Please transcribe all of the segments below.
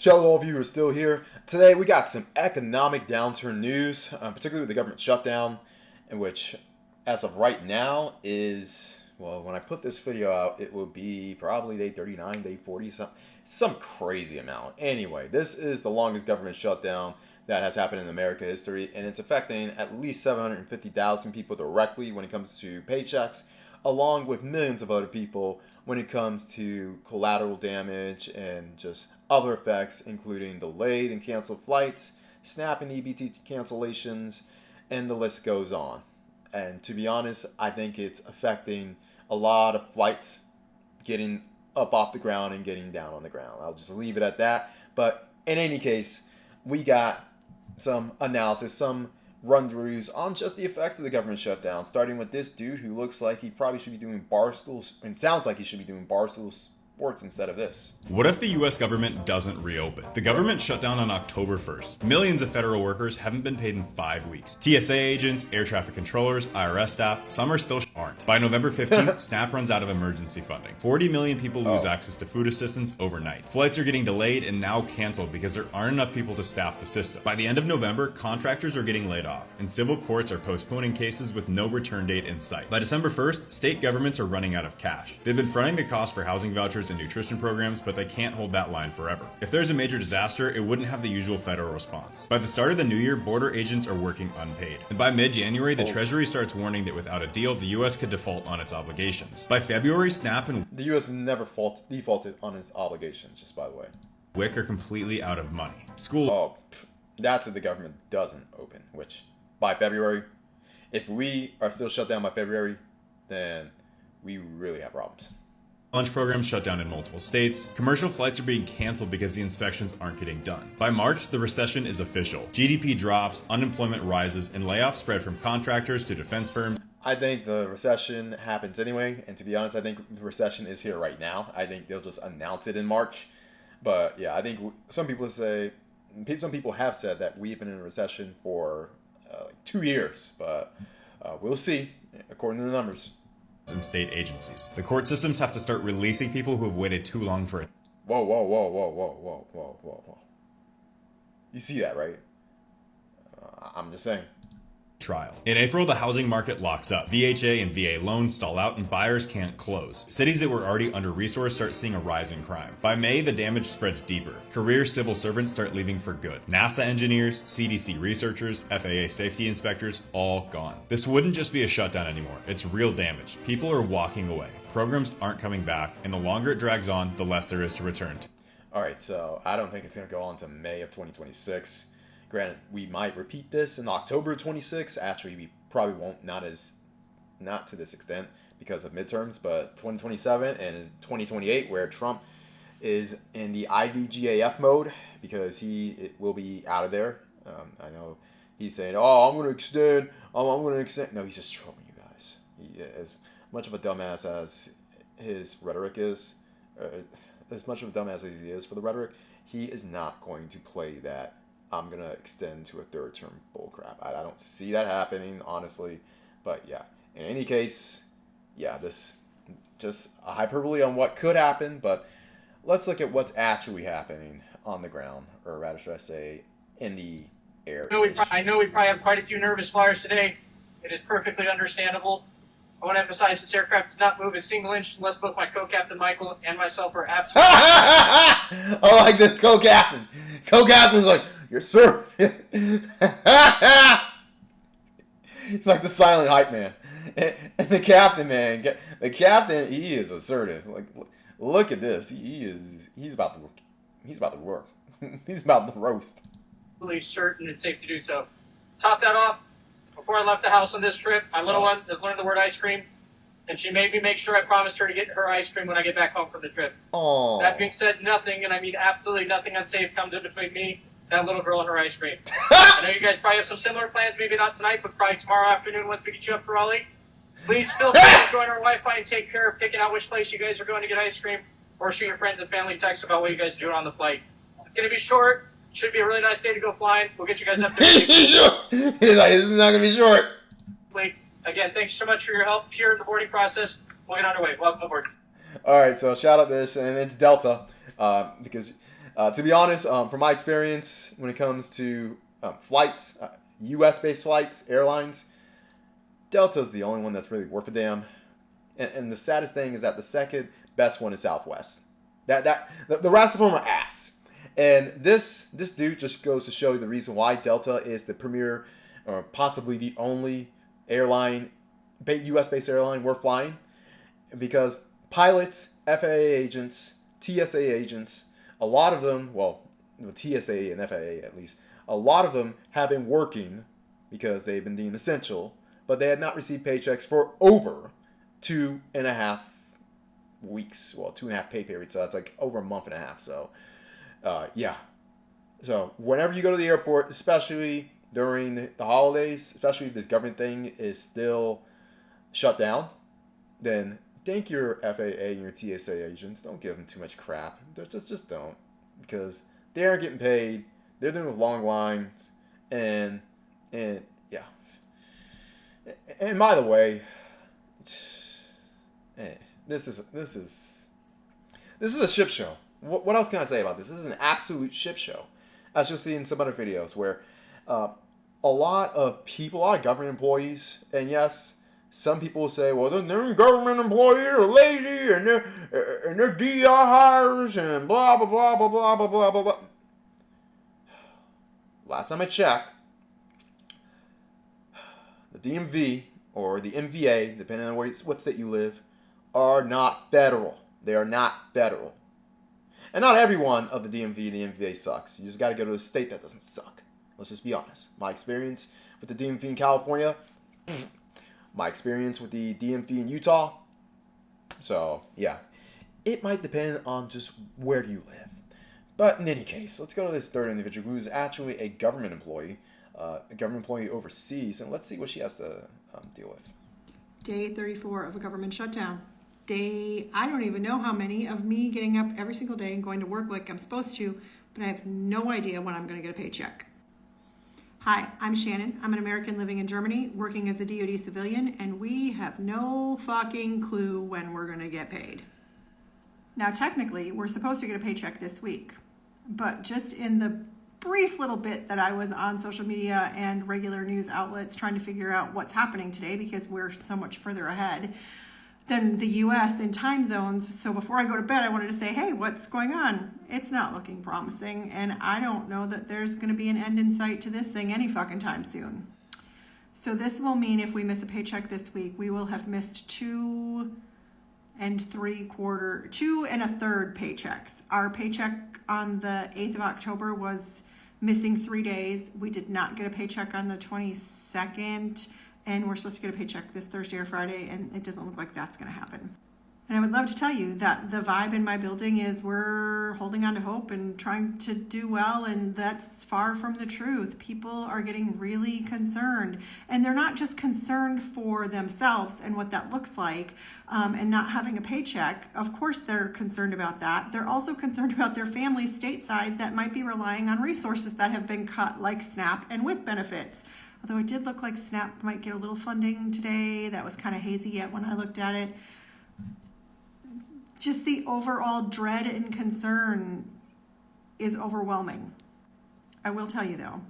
Shout out to all of you who are still here. Today we got some economic downturn news, particularly with the government shutdown, in which, as of right now, is, well, when I put this video out, it will be probably day 39, day 40, some crazy amount. Anyway, this is the longest government shutdown that has happened in American history, and it's affecting at least 750,000 people directly when it comes to paychecks, along with millions of other people when it comes to collateral damage and just other effects, including delayed and canceled flights, SNAP and EBT cancellations, and the list goes on. And to be honest, I think it's affecting a lot of flights getting up off the ground and getting down on the ground. I'll just leave it at that. But in any case, we got some analysis, some run-throughs on just the effects of the government shutdown, starting with this dude who looks like he probably should be doing Barstool, and sounds like he should be doing Barstool Sports instead of this. What if the US government doesn't reopen? The government shut down on October 1st. Millions of federal workers haven't been paid in 5 weeks. TSA agents, air traffic controllers, IRS staff, some are still aren't. By November 15th, SNAP runs out of emergency funding. 40 million people lose access to food assistance overnight. Flights are getting delayed and now canceled because there aren't enough people to staff the system. By the end of November, contractors are getting laid off, and civil courts are postponing cases with no return date in sight. By December 1st, state governments are running out of cash. They've been fronting the cost for housing vouchers and nutrition programs, but they can't hold that line forever. If there's a major disaster, it wouldn't have the usual federal response. By the start of the new year, border agents are working unpaid. And by mid-January, the Treasury starts warning that without a deal, the US could default on its obligations. By February, SNAP and the US never defaulted on its obligations, just by the way. WIC are completely out of money. That's if the government doesn't open, which by February, if we are still shut down by February, then we really have problems. Lunch programs shut down in multiple states. Commercial flights are being canceled because the inspections aren't getting done. By March, the recession is official. GDP drops, unemployment rises, and layoffs spread from contractors to defense firms. I think the recession happens anyway, and to be honest, I think the recession is here right now. I think they'll just announce it in March. But yeah, I think some people have said that we've been in a recession for 2 years, but we'll see according to the numbers. And state agencies. The court systems have to start releasing people who have waited too long for it. Whoa. You see that, right? I'm just saying. Trial. In April, the housing market locks up. VHA and VA loans stall out and buyers can't close. Cities that were already under-resourced start seeing a rise in crime. By May, the damage spreads deeper. Career civil servants start leaving for good. NASA engineers, CDC researchers, FAA safety inspectors, all gone. This wouldn't just be a shutdown anymore. It's real damage. People are walking away. Programs aren't coming back, and the longer it drags on, the less there is to return to. Alright, so I don't think it's going to go on to May of 2026. Granted, we might repeat this in October 26. Actually, we probably won't, not to this extent because of midterms, but 2027 and 2028, where Trump is in the IDGAF mode because he will be out of there. I know he's saying, "Oh, I'm going to extend. I'm going to extend." No, he's just trolling you guys. He, as much of a dumbass as his rhetoric is, as much of a dumbass as he is for the rhetoric, he is not going to play that I'm going to extend to a third term bullcrap. I don't see that happening, honestly. But yeah, in any case, yeah, this just a hyperbole on what could happen. But let's look at what's actually happening on the ground, or rather, should I say, in the air. I know we probably have quite a few nervous flyers today. It is perfectly understandable. I want to emphasize this aircraft does not move a single inch unless both my co-captain Michael and myself are absolutely. I like this co-captain. Co-captain's like, "Yes, sir." He's like the silent hype man. And the captain, man, he is assertive. Like, look at this. He's about to work. He's about to roast. Certain it's safe to do so. Top that off. Before I left the house on this trip, my little one has learned the word ice cream, and she made me make sure I promised her to get her ice cream when I get back home from the trip. Aww. That being said, nothing, and I mean absolutely nothing unsafe comes in between me, that little girl, and her ice cream. I know you guys probably have some similar plans, maybe not tonight, but probably tomorrow afternoon once we get you up for Raleigh. Please feel free to join our Wi-Fi and take care of picking out which place you guys are going to get ice cream, or shoot your friends and family text about what you guys are doing on the flight. It's going to be short. Should be a really nice day to go flying. We'll get you guys up there. He's like, this is not going to be short. Again, thanks so much for your help here in the boarding process. We'll get underway. Welcome aboard. All right, so shout out to this, and it's Delta, because To be honest, from my experience, when it comes to flights, U.S.-based flights, airlines, Delta's the only one that's really worth a damn. And the saddest thing is that the second best one is Southwest. The rest of them are ass. And this dude just goes to show you the reason why Delta is the premier, or possibly the only airline, U.S.-based airline worth flying, because pilots, FAA agents, TSA agents, a lot of them, well, TSA and FAA at least, a lot of them have been working because they've been deemed essential, but they had not received paychecks for over 2.5 weeks. Well, 2.5 pay periods, so that's like over a month and a half. So, yeah. So, whenever you go to the airport, especially during the holidays, especially if this government thing is still shut down, then thank your FAA and your TSA agents. Don't give them too much crap. Just don't, because they aren't getting paid. They're doing with long lines, and yeah. And by the way, this is a shit show. What else can I say about this? This is an absolute shit show. As you'll see in some other videos, where a lot of people, a lot of government employees, and yes, some people will say, well, they're government employees are lazy, and they're DI hires, and blah blah blah blah blah blah blah blah blah. Last time I checked, the DMV or the MVA, depending on what state you live, are not federal. They are not federal. And not every one of the DMV and the MVA sucks. You just got to go to a state that doesn't suck. Let's just be honest. My experience with the DMV in California, my experience with the DMV in Utah. So, yeah. It might depend on just where you live. But in any case, let's go to this third individual who is actually a government employee overseas, and let's see what she has to deal with. Day 34 of a government shutdown. I don't even know how many of me getting up every single day and going to work like I'm supposed to, but I have no idea when I'm going to get a paycheck. Hi, I'm Shannon. I'm an American living in Germany, working as a DoD civilian, and we have no fucking clue when we're going to get paid. Now, technically, we're supposed to get a paycheck this week, but just in the brief little bit that I was on social media and regular news outlets trying to figure out what's happening today, because we're so much further ahead than the US in time zones. So before I go to bed, I wanted to say, hey, what's going on? It's not looking promising, and I don't know that there's going to be an end in sight to this thing any fucking time soon. So this will mean if we miss a paycheck this week, we will have missed 2 1/3 paychecks. Our paycheck on the 8th of October was missing 3 days. We did not get a paycheck on the 22nd, and we're supposed to get a paycheck this Thursday or Friday, and it doesn't look like that's going to happen. And I would love to tell you that the vibe in my building is we're holding on to hope and trying to do well, and that's far from the truth. People are getting really concerned, and they're not just concerned for themselves and what that looks like, and not having a paycheck. Of course they're concerned about that. They're also concerned about their families stateside that might be relying on resources that have been cut, like SNAP and WIC benefits. Although it did look like SNAP might get a little funding today. That was kind of hazy yet when I looked at it. Just the overall dread and concern is overwhelming. I will tell you, though,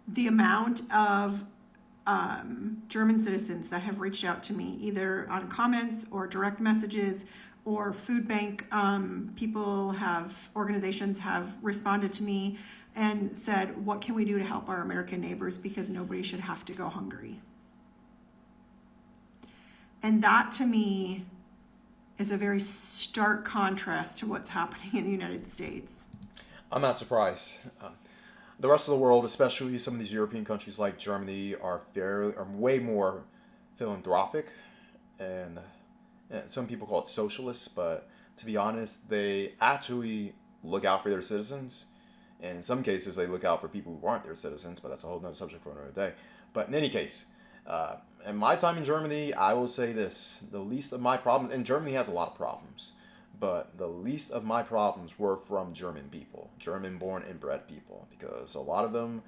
the amount of German citizens that have reached out to me, either on comments or direct messages or food bank organizations have responded to me and said, what can we do to help our American neighbors, because nobody should have to go hungry. And that, to me, is a very stark contrast to what's happening in the United States. I'm not surprised. The rest of the world, especially some of these European countries like Germany, are way more philanthropic, and some people call it socialist, but to be honest, they actually look out for their citizens. And in some cases, they look out for people who aren't their citizens, but that's a whole other subject for another day. But in any case, in my time in Germany, I will say this: the least of my problems, and Germany has a lot of problems, but the least of my problems were from German people, German-born and bred people, because a lot of them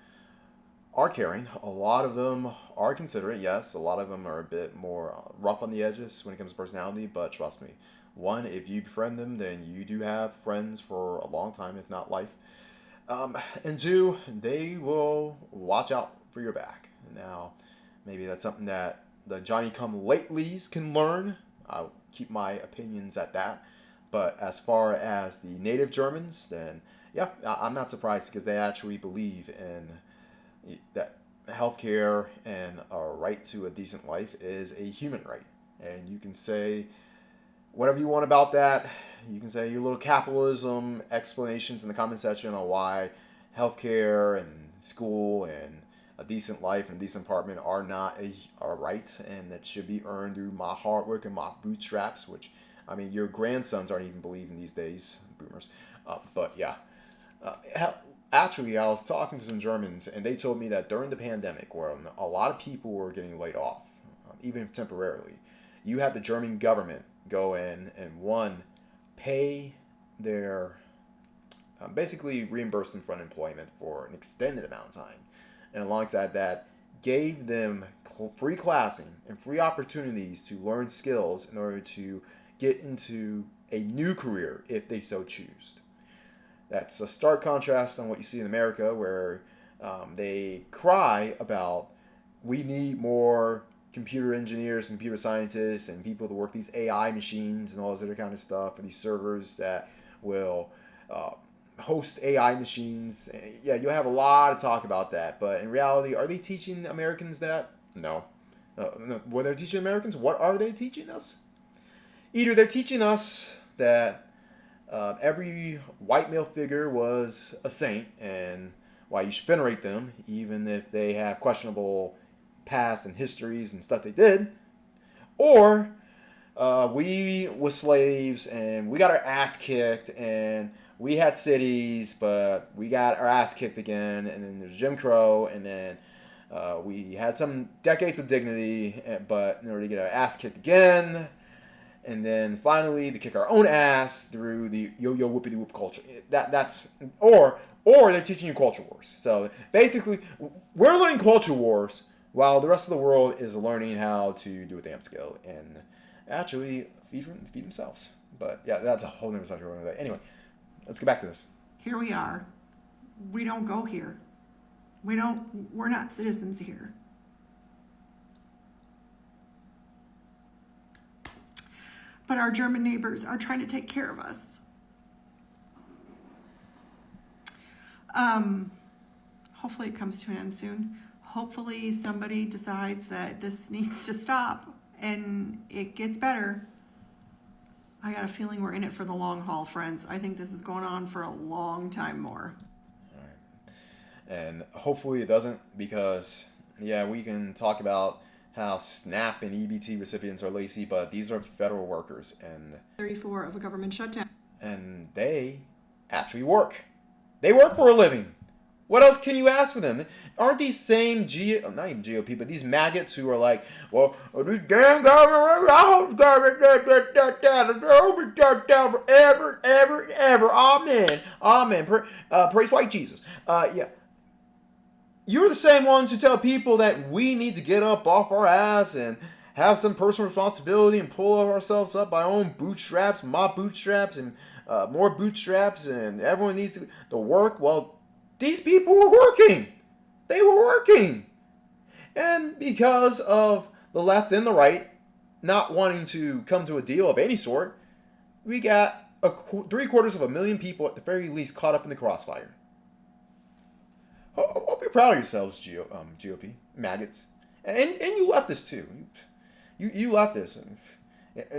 are caring, a lot of them are considerate, yes, a lot of them are a bit more rough on the edges when it comes to personality, but trust me, one, if you befriend them, then you do have friends for a long time, if not life. And two, they will watch out for your back. Now, maybe that's something that the Johnny-come-latelys can learn. I'll keep my opinions at that. But as far as the native Germans, then yeah, I'm not surprised because they actually believe in that healthcare and a right to a decent life is a human right. And you can say whatever you want about that. You can say your little capitalism explanations in the comment section on why healthcare and school and a decent life and a decent apartment are not a right, and that should be earned through my hard work and my bootstraps, which, I mean, your grandsons aren't even believing these days, boomers. But yeah. Actually, I was talking to some Germans, and they told me that during the pandemic, where a lot of people were getting laid off, even temporarily, you had the German government go in and, one, pay their, basically reimburse them for unemployment for an extended amount of time. And alongside that, gave them free classing and free opportunities to learn skills in order to get into a new career if they so choose. That's a stark contrast on what you see in America, where they cry about we need more computer engineers, computer scientists, and people to work these AI machines and all this other kind of stuff, and these servers that will host AI machines. Yeah, you'll have a lot of talk about that, but in reality, are they teaching Americans that? No. No. When they're teaching Americans, what are they teaching us? Either they're teaching us that every white male figure was a saint, and why you should venerate them, even if they have questionable past and histories and stuff they did. Or we were slaves, and we got our ass kicked, and we had cities, but we got our ass kicked again, and then there's Jim Crow, and then we had some decades of dignity, but in order to get our ass kicked again, and then finally to kick our own ass through the yo-yo whoopity whoop culture. That's or they're teaching you culture wars. So basically, we're learning culture wars while the rest of the world is learning how to do a damn skill and actually feed themselves. But yeah, that's a whole nother subject. Anyway, let's get back to this. Here we are. We don't go here. We're not citizens here. But our German neighbors are trying to take care of us. Hopefully it comes to an end soon. Hopefully somebody decides that this needs to stop and it gets better. I got a feeling we're in it for the long haul, friends. I think this is going on for a long time more. All right. And hopefully it doesn't, because, yeah, we can talk about how SNAP and EBT recipients are lazy, but these are federal workers, and 34 of a government shutdown. And they actually work. They work for a living. What else can you ask for them? Aren't these same not even GOP, but these maggots who are like, well, this damn government, I hope government, will be shut down forever, ever. Amen. Praise white Jesus. Yeah. You're the same ones who tell people that we need to get up off our ass and have some personal responsibility and pull ourselves up by our own bootstraps, my bootstraps, and more bootstraps, and everyone needs to work. Well, these people were working. They were working. And because of the left and the right not wanting to come to a deal of any sort, we got 750,000 people at the very least caught up in the crossfire. Hope you're proud of yourselves, GOP, maggots. And you leftists too. You leftists.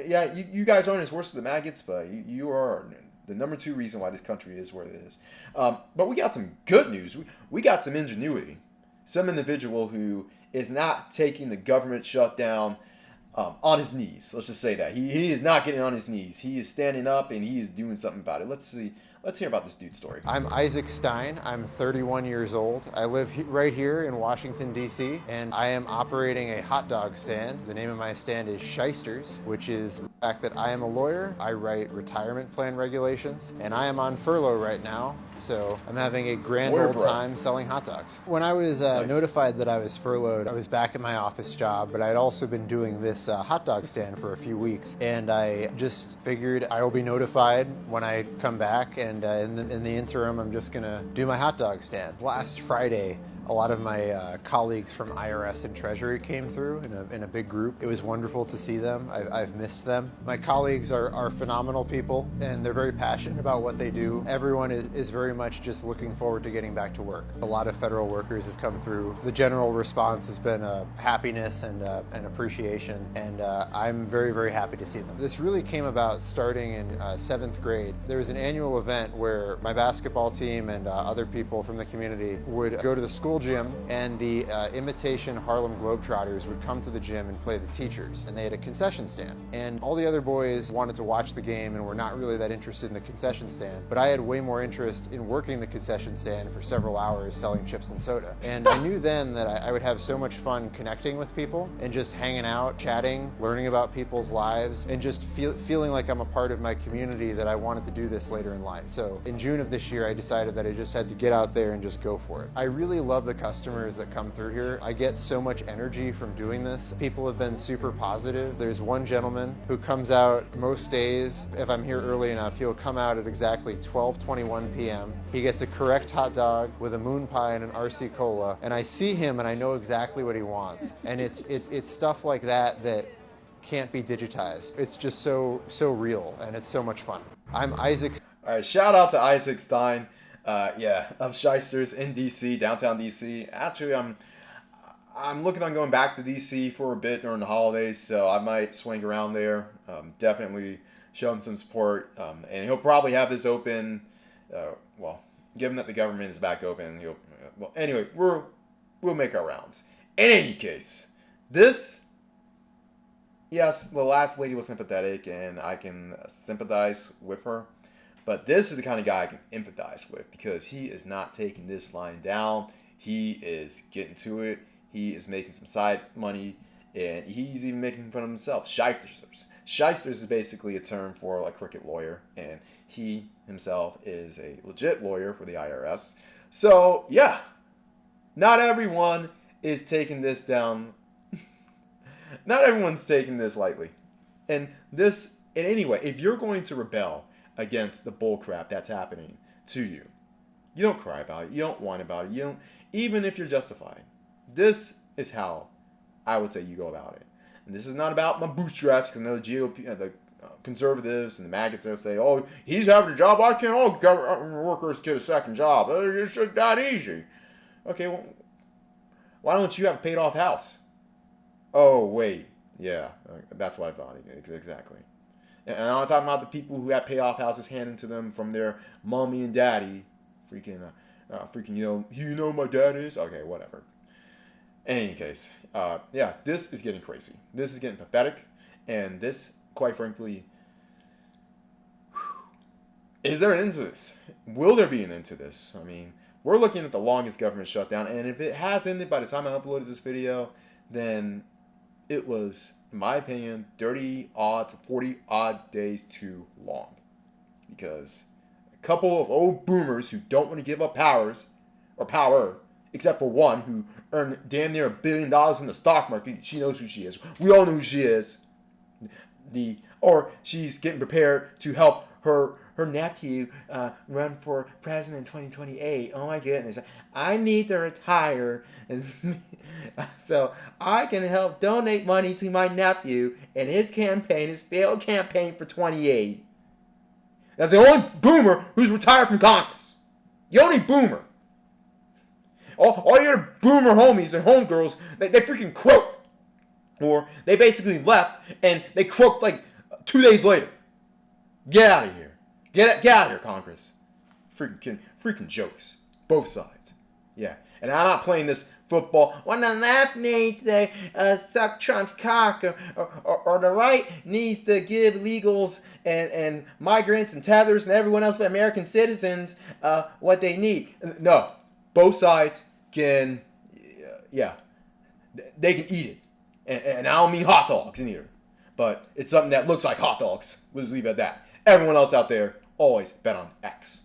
Yeah, you guys aren't as worse as the maggots, but you are the number 2 reason why this country is where it is. But we got some good news. We got some ingenuity. Some individual who is not taking the government shutdown on his knees. Let's just say that. He is not getting on his knees. He is standing up and he is doing something about it. Let's hear about this dude's story. I'm Isaac Stein. I'm 31 years old. I live right here in Washington, D.C., and I am operating a hot dog stand. The name of my stand is Shysters, which is fact that I am a lawyer, I write retirement plan regulations, and I am on furlough right now, so I'm having a grand old time selling hot dogs. When I was notified that I was furloughed, I was back at my office job, but I'd also been doing this hot dog stand for a few weeks, and I just figured I will be notified when I come back, and in the interim, I'm just gonna do my hot dog stand. Last Friday, a lot of my colleagues from IRS and Treasury came through in a big group. It was wonderful to see them. I've missed them. My colleagues are phenomenal people, and they're very passionate about what they do. Everyone is very much just looking forward to getting back to work. A lot of federal workers have come through. The general response has been happiness and appreciation, and I'm very, very happy to see them. This really came about starting in 7th grade. There was an annual event where my basketball team and other people from the community would go to the school gym, and the imitation Harlem Globetrotters would come to the gym and play the teachers, and they had a concession stand, and all the other boys wanted to watch the game and were not really that interested in the concession stand, but I had way more interest in working the concession stand for several hours selling chips and soda. And I knew then that I would have so much fun connecting with people and just hanging out, chatting, learning about people's lives, and just feeling like I'm a part of my community, that I wanted to do this later in life. So in June of this year, I decided that I just had to get out there and just go for it. I really love the customers that come through here. I get so much energy from doing this. People have been super positive. There's one gentleman who comes out most days. If I'm here early enough, he'll come out at exactly 12:21 p.m. He gets a correct hot dog with a moon pie and an RC Cola, and I see him and I know exactly what he wants. And it's stuff like that that can't be digitized. It's just so real, and it's so much fun. I'm Isaac. All right, shout out to Isaac Stein. Of Shysters in DC, downtown DC. Actually, I'm looking on going back to DC for a bit during the holidays, so I might swing around there. Definitely show him some support, and he'll probably have this open. Given that the government is back open, anyway, we'll make our rounds. In any case, yes, the last lady was sympathetic, and I can sympathize with her. But this is the kind of guy I can empathize with, because he is not taking this line down. He is getting to it. He is making some side money, and he's even making fun of himself. Shysters. Shysters is basically a term for a cricket lawyer, and he himself is a legit lawyer for the IRS. So, yeah, not everyone is taking this down. Not everyone's taking this lightly. And this, in any way, if you're going to rebel against the bullcrap that's happening to you, you don't cry about it, you don't whine about it, you don't, even if you're justified. This is how I would say you go about it. And this is not about my bootstraps, because I know the GOP, the conservatives and the maggots will say, oh, he's having a job, why can't all government workers get a second job? It's just that easy. Okay, well, why don't you have a paid off house? Oh, wait, yeah, that's what I thought, exactly. And I'm not talking about the people who have payoff houses handed to them from their mommy and daddy. Freaking, you know my dad is? Okay, whatever. In any case, this is getting crazy. This is getting pathetic. And this, quite frankly, is there an end to this? Will there be an end to this? I mean, we're looking at the longest government shutdown. And if it has ended by the time I uploaded this video, then it was, in my opinion, 30-odd to 40-odd days too long. Because a couple of old boomers who don't want to give up power, except for one who earned damn near $1 billion in the stock market. She knows who she is. We all know who she is. Or she's getting prepared to help her nephew run for president in 2028. Oh my goodness. I need to retire so I can help donate money to my nephew and his campaign, his failed campaign for 28. That's the only boomer who's retired from Congress. The only boomer. All your boomer homies and homegirls, they freaking croaked. Or they basically left and they croaked like 2 days later. Get out of here. Get out of here, Congress. Freaking jokes. Both sides. Yeah. And I'm not playing this football. When the left needs to suck Trump's cock, or the right needs to give illegals and migrants and tethers and everyone else but American citizens what they need. No. Both sides can, they can eat it. And I don't mean hot dogs in here. but it's something that looks like hot dogs. We'll just leave it at that. Everyone else out there, always bet on X.